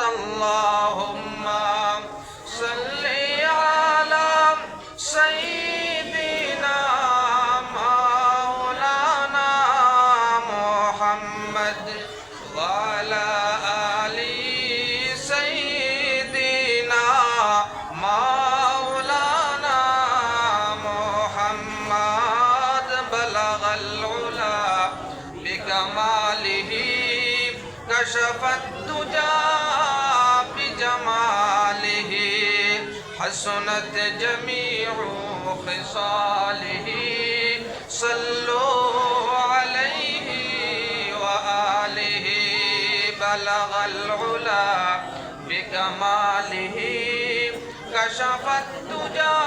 اللهم صل على سيدنا مولانا محمد وعلى آل سيدنا مولانا محمد بلغ العلا بكماله كشف الدجى بجماله حسنت جميع خصاله صلوا عليه وآله بلغ العلا بكماله كشف الدجى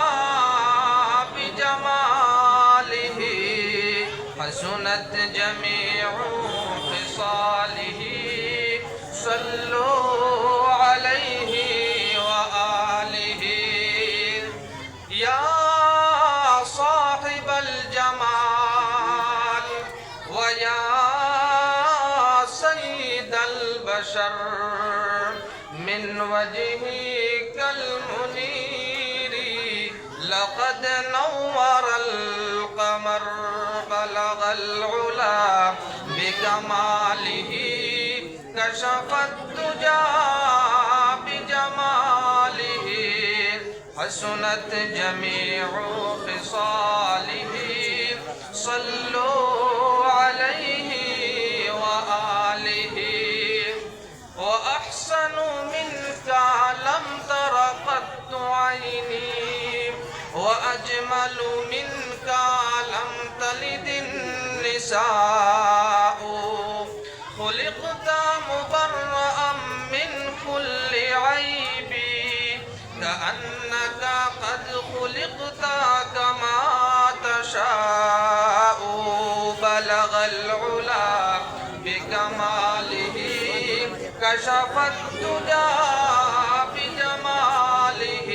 بجماله حسنت جميع خصاله صلوا عليه وآله يا صاحب الجمال ويا سيد البشر من وجهك المنير لقد نور القمر بلغ العلا بكماله كشف الدجى بجماله حسنت جميع خصاله صلوا عليه وآله وأحسن منك لم تر قط عيني وأجمل منك لم تلد النساء خلقت مبرأ من كل عيب كأنك قد خلقت كما تشاء بلغ العلا بكماله كشف الدجى بجماله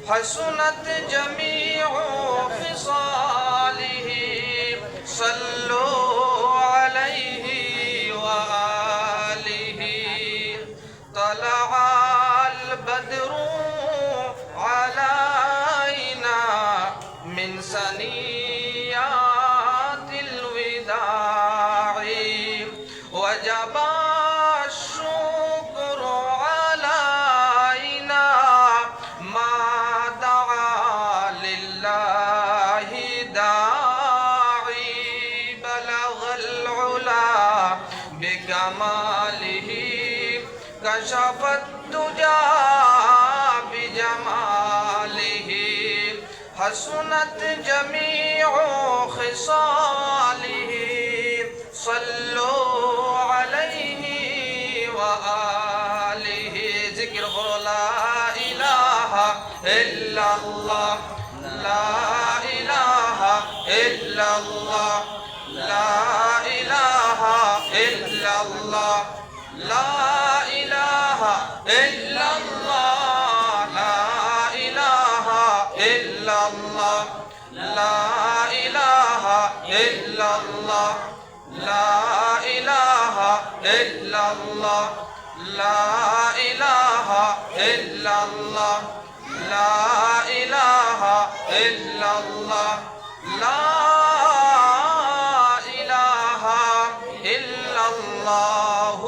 حسنت جميع خصاله صلوا عليه وآله طلع البدر علينا من ثنيات الوداع وجب الشكر علينا ما دعا لله داعي بلغ العلا بكماله كشف الدجى بجماله حسنت جميع خصاله صلوا عليه وآله ذكر لا إله إلا الله لا إله إلا الله لا إله إلا الله لا إله إلا الله لا إله إلا الله لا إله إلا الله لا إله إلا الله لا إله إلا الله لا إله إلا الله لا إله إلا الله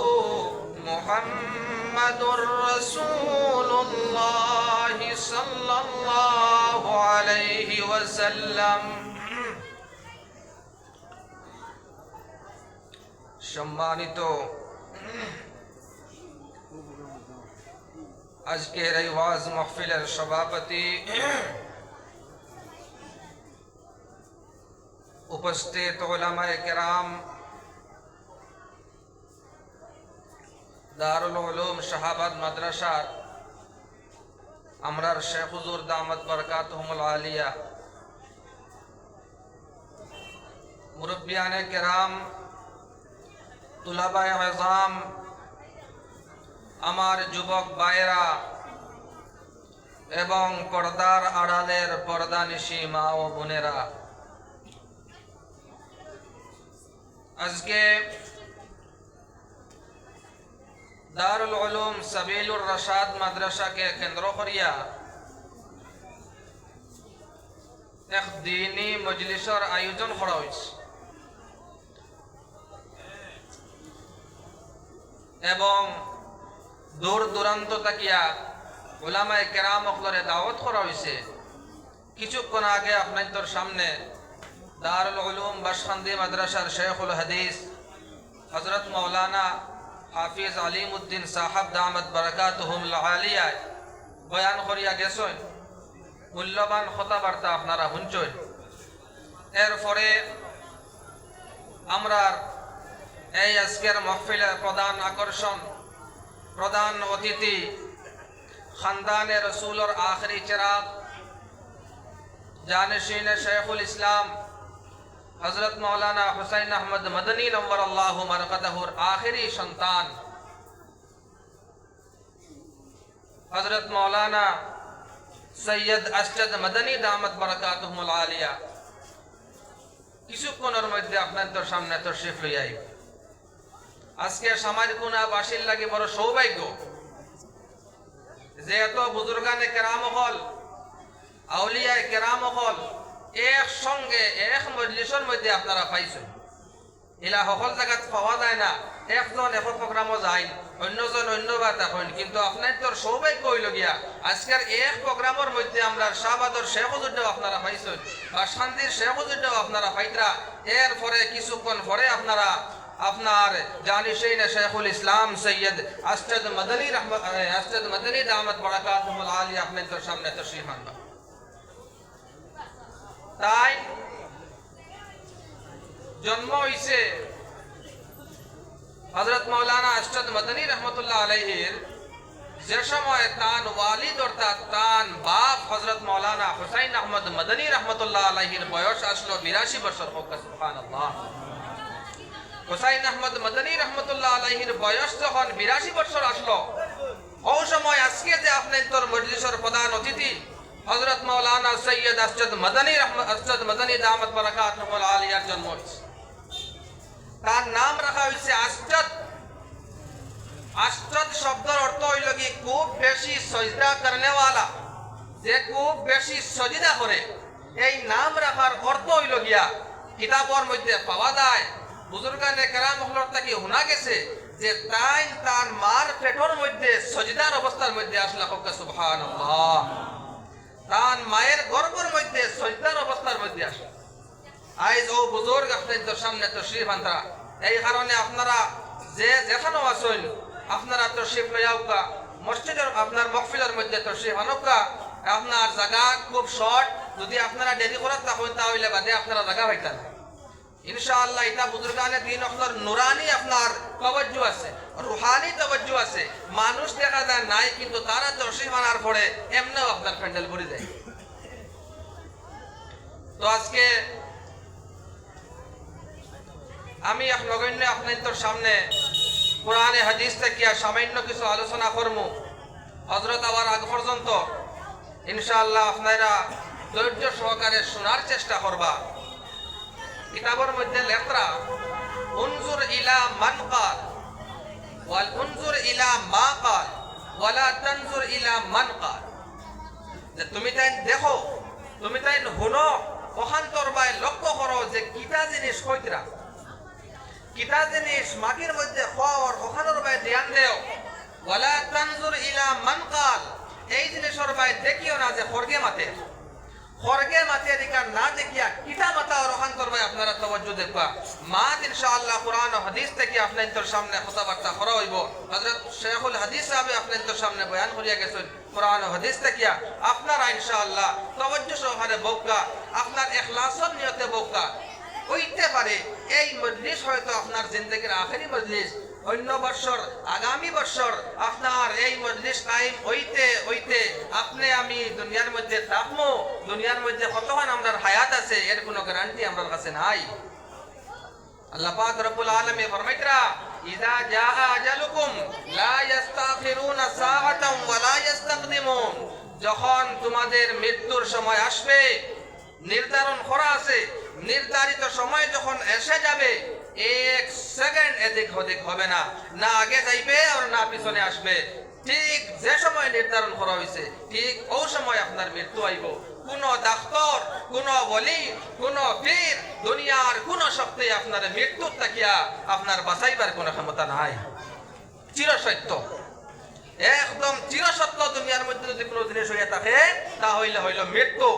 محمد رسول الله صلى الله عليه وسلم সম্মানিত আজকের এই ওয়াজ মাহফিলের সভাপতি উপস্থিত উলামায়ে কেরাম দারুল উলুম শাহাবাদ মাদ্রাসার আমরার শেখ হুজুর দামাত বরকাতুহুমুল আলিয়া মুরব্বিয়ানে কেরাম তুলাবায়ে আযম আমার যুবক ভাইয়েরা এবং পর্দার আড়ালের পর্দানিশী মা ও বোনেরা আজকে দারুল উলুম সাবিলুর রশাদ মাদ্রাসাকে কেন্দ্র করিয়া এক দিনী মজলিসের আয়োজন করা হয়েছে এবং দূর দূরান্ত তাকিয়া উলামায়ে কেরাম অকলরে দাওয়াত করা হয়েছে। কিছুক্ষণ আগে আপনাদের সামনে দারুল উলুম বাশখান্দি মাদ্রাসার শেখুল হাদিস হযরত মাওলানা হাফিজ আলিমউদ্দিন সাহাব দামাত বারাকাতুহুল আলিয়া বয়ান করিয়া গেছেন। মূল্যবান কথাবার্তা আপনারা শুনছেন। এরপরে আমরা এই আজকের মাহফিলের প্রধান আকর্ষণ, প্রধান অতিথি, খানদানে রসুলের আখরি চিরাগ, জানশীন শেখুল ইসলাম হযরত মাওলানা হুসাইন আহমদ মদনী নওয়ারাল্লাহু মারকাদাহুর আখরি সন্তান হযরত মাওলানা সৈয়দ আসজাদ মদনী দামাত বারাকাতুহুল আলিয়া কিছুক্ষণের মধ্যে আপনাদের সামনে তশরিফ লই আইব। আজকে সামাজিকুনা বাসীর লাগে বড় সৌভাগ্য যে এত বুজুর্গানে কেরাম হল, আউলিয়ায়ে কেরাম হল একসঙ্গে এক মজলিসের মধ্যে আপনারা পাইছেন। এলা সকল জায়গাত পাওয়া যায় না, একজন এক প্রোগ্রামও যায়, অন্যজন অন্যবার দেখেন, কিন্তু আপনার তোর সৌভাগ্য হইল গিয়া আজকের এক প্রোগ্রামের মধ্যে আমরা শাহবাদর শেখ হুজুরটাও আপনারা পাইছেন বা শান্তির শেখ হুজুরটাও আপনারা পাইতরা। এরপরে কিছুক্ষণ পরে আপনারা আপনার জানিশীন শেখুল ইসলাম সৈয়দ আসজাদ মদনী দামাত বারাকাতুহুল আলিয়া আপনাদের সামনে তশরিফ আনবা। তাই জন্ম হইছে হযরত মাওলানা আসজাদ মদনী রহমতুল্লাহ আলাইহির, যে সময় তান ওয়ালিদ অর্থাৎ তান বাপ হযরত মাওলানা হুসাইন আহমদ মদনী রহমতুল্লাহ আলাইহির বয়স আসলো 82 বছর। সুবহানাল্লাহ। হুসাইন আহমদ মদনী রহমতুল্লাহ আলাইহির বয়স যখন 82 বছর আসলো, ওই সময় আজকে যে আপনাদের মজলিসের প্রধান অতিথি হযরত মাওলানা সৈয়দ আসজাদ মদনী দামাত বারাকাতুহুল আলিয়ার জন্ম হয়েছে। তার নাম রাখা হয়েছে আসজাদ। আসজাদ শব্দের অর্থ হইল কি খুব বেশি সজদা করনেওয়ালা, যে খুব বেশি সজদা করে। এই নাম রাখার অর্থ হইল গিয়া কিতাবের মধ্যে পাওয়া যায়, বুজুর্গানে কেরাম হলর থেকে শোনা গেছে যে তার মার পেটের মধ্যে সজদার অবস্থার মধ্যে আসলা। সুবহানাল্লাহ। তার মায়ের গর্ভের মধ্যে সজদার অবস্থার মধ্যে আসলা। আইজ ও বুজুর্গ আপনাদের সামনে তশরিফ আনতারা, এই কারণে আপনারা যে যেখানেও আছেন আপনারা তশরিফ লইয়াউকা, মসজিদের আপনার মাহফিলের মধ্যে তশরিফ আনুকা। আপনার জায়গা খুব শর্ট, যদি আপনারা দেরি করার থাকেন তাহলে বাদে আপনারা জায়গা পাইতেন ইনশাআল্লাহ। এটা বুজুর্গানে দিন আপনার নুরানি আপনার তাওয়াজ্জু আছে, রুহানি তাওয়াজ্জু আছে। মানুষ দেখা যায় নাই, কিন্তু তারা তশরিফ আনার পরে এমনিও আপনার প্যান্ডেল ভরে যায়। তো আজকে আমি নগণ্য আপনাদের সামনে কোরআনে হাদিস থেকে সামান্য কিছু আলোচনা করবো। হযরত আবার আগ পর্যন্ত ইনশাআল্লাহ আপনারা ধৈর্য সহকারে শোনার চেষ্টা করবা। কিতাবের মধ্যে লেখা উনজুর ইলা মান ক্বাল ওয়াল উনজুর ইলা মা ক্বাল ওয়ালা তানজুর ইলা মান ক্বাল, যে তুমি তাই দেখো, তুমি তাই শুনো, ওখানতর বাই লক্ষ্য করো যে কিতা জিনিস কইতরা, কিতা জিনিস মাটির মধ্যে খর ওখানের বাই ধ্যান দেও। ওয়ালা তানজুর ইলা মান ক্বাল, এই জিনিসের বাই দেখিও না যে খরগে মাতে, খরগে মাতে দিকা না দেখিয়া কিতা মাতা আর ওখানতর বাই আপনারা তাওয়াজ্জু দেখবা। মাত ইনশাআল্লাহ কোরআন ও হাদিস থেকে আপনাদের সামনে কথাবার্তা করা হইব। হযরত শেখুল হাদিস সাহেব আপনাদের সামনে বয়ান করিয়া গেছেন কোরআন ও হাদিস থেকে। আপনারা ইনশাআল্লাহ তাওয়াজ্জু সহকারে বক্কা, আপনার ইখলাসের নিয়তে বক্কা হইতে পারে এই মজলিস হয়তো আপনার জিন্দেগির আখেরি মজলিস। অন্য বছর আগামী বছর আপনার এই মজলিস কায়েম হইতে হইতে আপনি আমি দুনিয়ার মধ্যে থাকবো, দুনিয়ার মধ্যে কতক্ষণ আমরা হায়াত আছে এর কোনো গ্যারান্টি আমার কাছে নাই। আল্লাহ পাক রব্বুল আলামিন ফরমাইতরা ইযা জাআ আজালুকুম লা ইস্তাখিরুনা সাআতান ওয়া লা ইস্তাকদিমুন, যখন তোমাদের মৃত্যুর সময় আসবে, নির্ধারণ করা আছে, নির্ধারিত সময় যখন এসে যাবে, এক সেকেন্ড এদিক ওদিক হবে না, না আগে যাইবে আর না পিছনে আসবে। ঠিক যে সময় নির্ধারণ করা হয়েছে ঠিক ওই সময় আপনার মৃত্যু আইব। কোন ডাক্তার, কোন ওলি, কোন পীর, দুনিয়ার কোন শক্তি আপনার মৃত্যুর তাকিয়া আপনার বাঁচাইবার কোন ক্ষমতা নাই। চিরসত্য, একদম চিরসত্য দুনিয়ার মধ্যে যদি কোনো জিনিস হইয়া থাকে তা হইল মৃত্যু।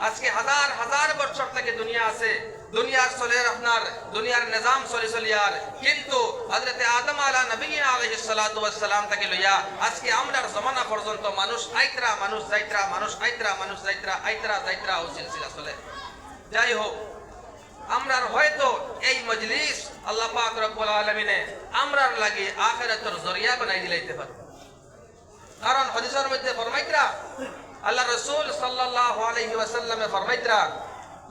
আজকে হাজার হাজার বছর থেকে দুনিয়া আছে, দুনিয়ার চলের আপনার দুনিয়ার নিজাম চলিয়ার, কিন্তু হযরত আদম আলাইহিস সালাতু ওয়াস সালাম থেকে লইয়া আজকে আমরার জমানা পর্যন্ত মানুষ আইতরা মানুষ যাইতরা মানুষ আইতরা মানুষ যাইতরা আইতরা যাইতরা ও সিলসিলা চলে। যাই হোক, আমরার হয়তো এই মজলিস আল্লাহ পাক রব্বুল আলামিনে আমরার লাগি আখিরাতের জরিয়া বানাই দিলাইতে পারে। কারণ হাদিসের মধ্যে ফরমাইতরা আল্লাহ রাসূল সাল্লাল্লাহু আলাইহি ওয়াসাল্লামে ফরমাইতরা,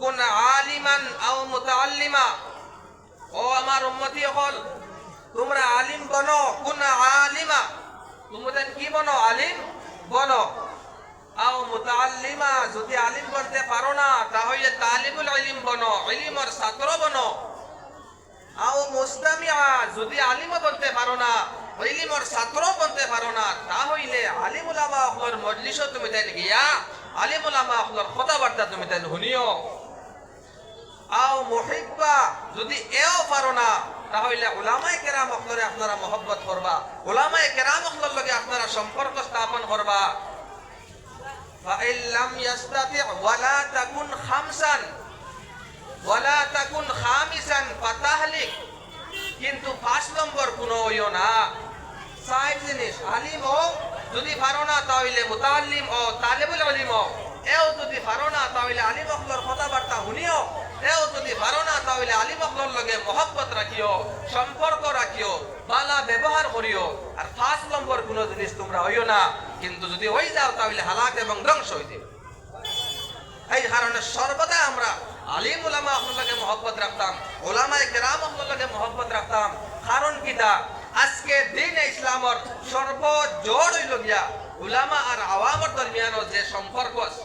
কুন আলিমান আও মুতাআল্লিমা, ও আমার উম্মতি হল তোমরা আলিম বনো, কুন আলিমা, তোমরা কি বনো? আলিম বনো। আও মুতাআল্লিমা, যদি আলিম বনতে পারো না তাহলে তালিবুল ইলম বনো, ইলমের ছাত্র বনো। আও মুস্তামিআ, যদি আলিম বনতে পারো না, ইলমের ছাত্র বনতে পারো না, তাহলে আলিম উলামা হলর মজলিসে তুমি তাই গিয়া আলিম উলামা হলর কথাবার্তা তুমি তাই শুনিও। আও মুহিব্বা, যদি এও পারো না তাহলে উলামায়ে কেরাম হলরে আপনারা মহব্বত করবা, উলামায়ে কেরাম হলর লগে আপনারা সম্পর্ক স্থাপন করবা। ফাইন লাম ইস্তাতি ওয়ালা তাকুন খামসান ওয়ালা তাকুন খামিসান ফাতাহলিক, কিন্তু 5 নম্বর কোন হইও না। 4 জিনিস, আলিম ও যদি পারো না তাহলে মুতাআল্লিম ও তালিবুল ইলম ও, এও যদি পারো না তাহলে আলিম হলর কথাবার্তা শুনিও, এও যদি পারো না তাহলে আলিম হলর লগে মহব্বত রাখিও, সম্পর্ক রাখিও, ভালো ব্যবহার করিও। আর 5 নম্বর কোন জিনিস তোমরা হইও না, কিন্তু যদি হই যাও তাহলে হালাক এবং ধ্বংস হইতে। এই কারণে সর্বদা আমরা আলিম উলামা হলকে মহব্বত রাখতাম, উলামায়ে কেরাম হলকে মহব্বত রাখতাম। কারণ কিটা, আজকে দিন ইসলামর সর্বজোর হইল গিয়া উলামা আর আওয়ামর দরমিয়ানো যে সম্পর্ক আছে।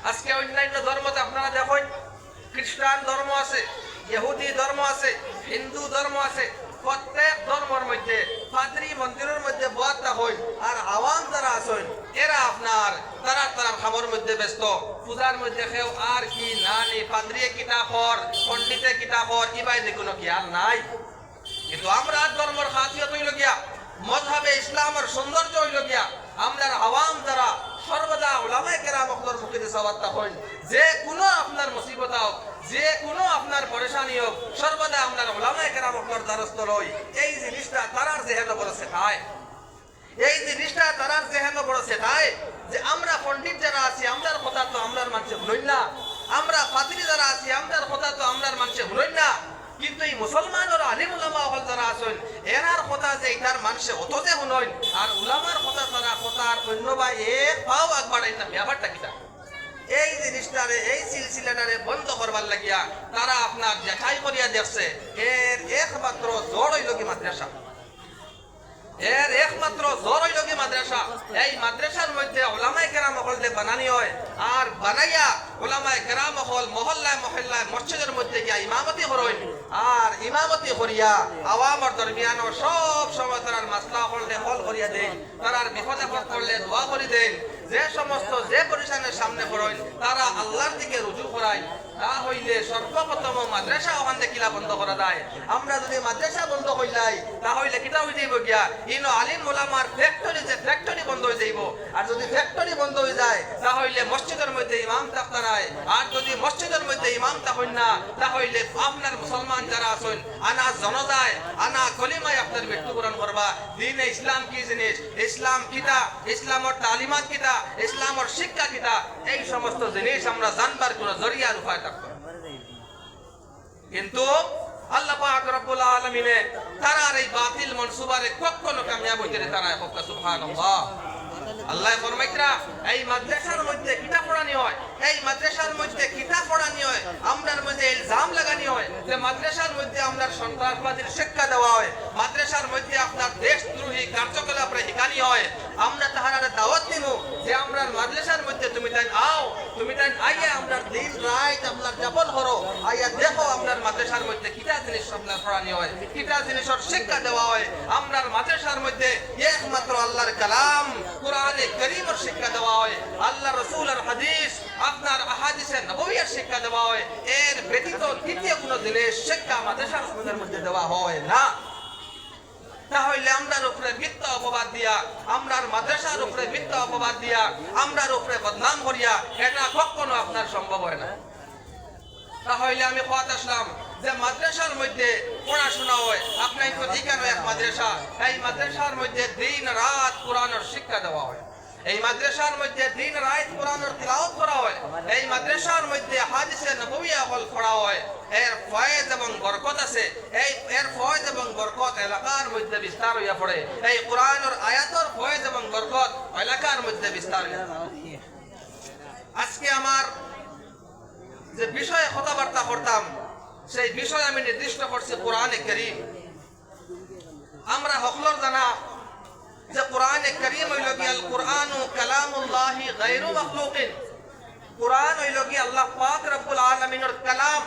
আজকে অন্যান্য ধর্মতে আপনারা দেখেন, খ্রিস্টান ধর্ম আছে, ইহুদি ধর্ম আছে, হিন্দু ধর্ম আছে, প্রত্যেক ধর্মের মধ্যে পাদ্রী মন্দিরের মধ্যে বয়াত হয়, আর আওয়াম যারা আছেন এরা আপনার তারা খামর মধ্যে ব্যস্ত, পূজার মধ্যে কেউ আর কি না নি, পাদ্রীয়ে কিতা কর, পণ্ডিতে কিতা কর, ইবাইদে কোনো খেয়াল নাই। কিন্তু আমরা ধর্মের খাসিয়ত হইল গিয়া, মযহাবে ইসলামের সৌন্দর্য হইল গিয়া আমরার আওয়াম যারা সর্বদা উলামায়ে কেরাম হলর মুখে সাওয়াত্তা হই, যে কোনো আপনার মুসিবত হোক, যে কোনো আপনার পরেশানি হোক, সর্বদা আপনার উলামায়ে কেরাম হলর দ্বারস্থ হই। এই জিনিসটা তারার জেহেন বড় শেখায়, এই জিনিসটা তারার জেহেন বড় শেখায় যে আমরা পণ্ডিত যারা আছি আমরার কথা তো আমরার মানুষে শুনই না, আমরা পাদ্রী যারা আছি আমরার কথা তো আমরার মানুষে শুনই না, কিন্তু এই মুসলমানের আলিম উলামা হল যারা আছেন এনার কথা যে এটার মানুষে অত যে শুনই, আর উলামার কথা তারা কথার অন্য বা এক পাও আগবাড়াই না, ব্যাপারটা কিটা? এই জিনিসটারে এই সিলসিলাটারে বন্ধ করবার লাগিয়া তারা আপনার দেখাই করিয়া দেখছে এর একমাত্র জোর হইল কি মাদ্রাসা, এর একমাত্র জোর হইল কি মাদ্রাসা। এই মাদ্রাসার মধ্যে উলামায়ে কেরাম হল যে বানানি হয়, আর বানাইয়া উলামায়ে কেরাম হল মহল্লায় মহল্লায় মসজিদের মধ্যে গিয়া ইমামতি করেন, আর ইমামতি করিয়া আওয়ামর দরমিয়ান সব সময় তার মাসলা হললে হল করিয়া দেন, তার বিপদে পড়লে দোয়া করে দেন, যে সমস্ত যে পরিশানের সামনে পড়েন তারা আল্লাহর দিকে রুজু করায়। তা হইলে সর্বপ্রথম মাদ্রাসা ওখান থেকে কিলা বন্ধ করা যায়। আমরা যদি মাদ্রাসা বন্ধ হইলাই তাহলে কিটা হয়ে যাইব গিয়া ইনো আলিম ওলামার ফ্যাক্টরি, যে ফ্যাক্টরি বন্ধ হয়ে যাইব। আর যদি ফ্যাক্টরি বন্ধ হয়ে যায় তাহলে মসজিদের মধ্যে ইমাম থাকতে নাই, আর যদি মসজিদের মধ্যে ইমাম থাকেন না তাহলে আপনার মুসলমান যারা আছেন আনা জনতায় আনা কলিমায় আপনার মৃত্যুবরণ করবা। দিন ইসলাম কি জিনিস, ইসলাম কিতা, ইসলামের তালিমাত কিতা, ইসলামের শিক্ষা কিতা, এই সমস্ত জিনিস আমরা জানবার কোন জরিয়ার উপায় থাকতো। কিন্তু আল্লাহ পাক রব্বুল আলামিনে তারার এই বাতিল মনসুবারে কখনো কামিয়াব হইতে দেন না। সুবহানাল্লাহ। আল্লাহ ফরমাইতরা এই মাদ্রাসার মধ্যে কিতাব পড়ানি হয়, এই মাদ্রাসার মধ্যে কিতাব পড়ানি হয়, আমরার মধ্যে ইলজাম লাগানি হয় যে মাদ্রাসার মধ্যে আমরা সন্ত্রাসবাদীর শিক্ষা দেওয়া হয়, মাদ্রাসার মধ্যে আপনার দেশদ্রোহী কার্যকলাপ শিখানি হয়। আমরা তাহারা দাওয়াত দিব যে আমরা মাদ্রাসার মধ্যে তুমি তাই আও, তুমি তাই আইয়া আমরা দিন রাত আপনার যাপন করো, আইয়া দেখো আপনার মাদ্রাসার মধ্যে পড়ানি হয় কিতা জিনিসের শিক্ষা দেওয়া হয় আমরার মাদ্রাসার মধ্যে একমাত্র আল্লাহর কালাম কোরআনে কারীমের শিক্ষা দেওয়া হয় আল্লাহ রাসূলের হাদিস আপনার আহাদিসে নবওয়ির শিক্ষা দেওয়া হয় এর ব্যতীত দ্বিতীয় কোনো জিনিস শিক্ষা মাদ্রাসার মধ্যে দেওয়া হয় না তাহলে আমরার উপরে মিথ্যা অপবাদ দিয়া আমরার মাদ্রাসার উপরে মিথ্যা অপবাদ দিয়া আমরার উপরে বদনাম করিয়া এটা কখনো আপনার সম্ভব হয় না তাহলে আমি কথা আসলাম যে মাদ্রাসার মধ্যে পড়াশোনা হয় আপনার তো ঠিকানো এক মাদ্রাসা এই মাদ্রাসার মধ্যে দিন রাত কোরআনের শিক্ষা দেওয়া হয় এই মাদ্রাসার মধ্যে দিন রাত কোরআনের তিলাওয়াত করা হয় এই মাদ্রাসার মধ্যে হাদিসে নববী আমল পড়া হয় এর ফয়েজ এবং বরকত আছে এই এর ফয়েজ এবং বরকত এলাকার মধ্যে বিস্তার হইয়া পড়ে এই কোরআনের আয়াতের ফয়েজ এবং বরকত এলাকার মধ্যে বিস্তার হইয়া আজকে আমার যে বিষয়ে কথাবার্তা করতাম সেই বিষয় আমি নির্দিষ্ট করছি কোরআনে কারীম আমরা সকলের জানা যে কোরআনে কারীম হইল কি আল কুরআনু কালামুল্লাহি গায়রু মাখলুকিন কোরআন হইল কি আল্লাহ পাক রব্বুল আলামিনের কালাম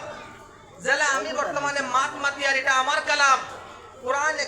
যেটা আমি বর্তমানে মাত মাতি আর এটা আমার কালাম কোরআনে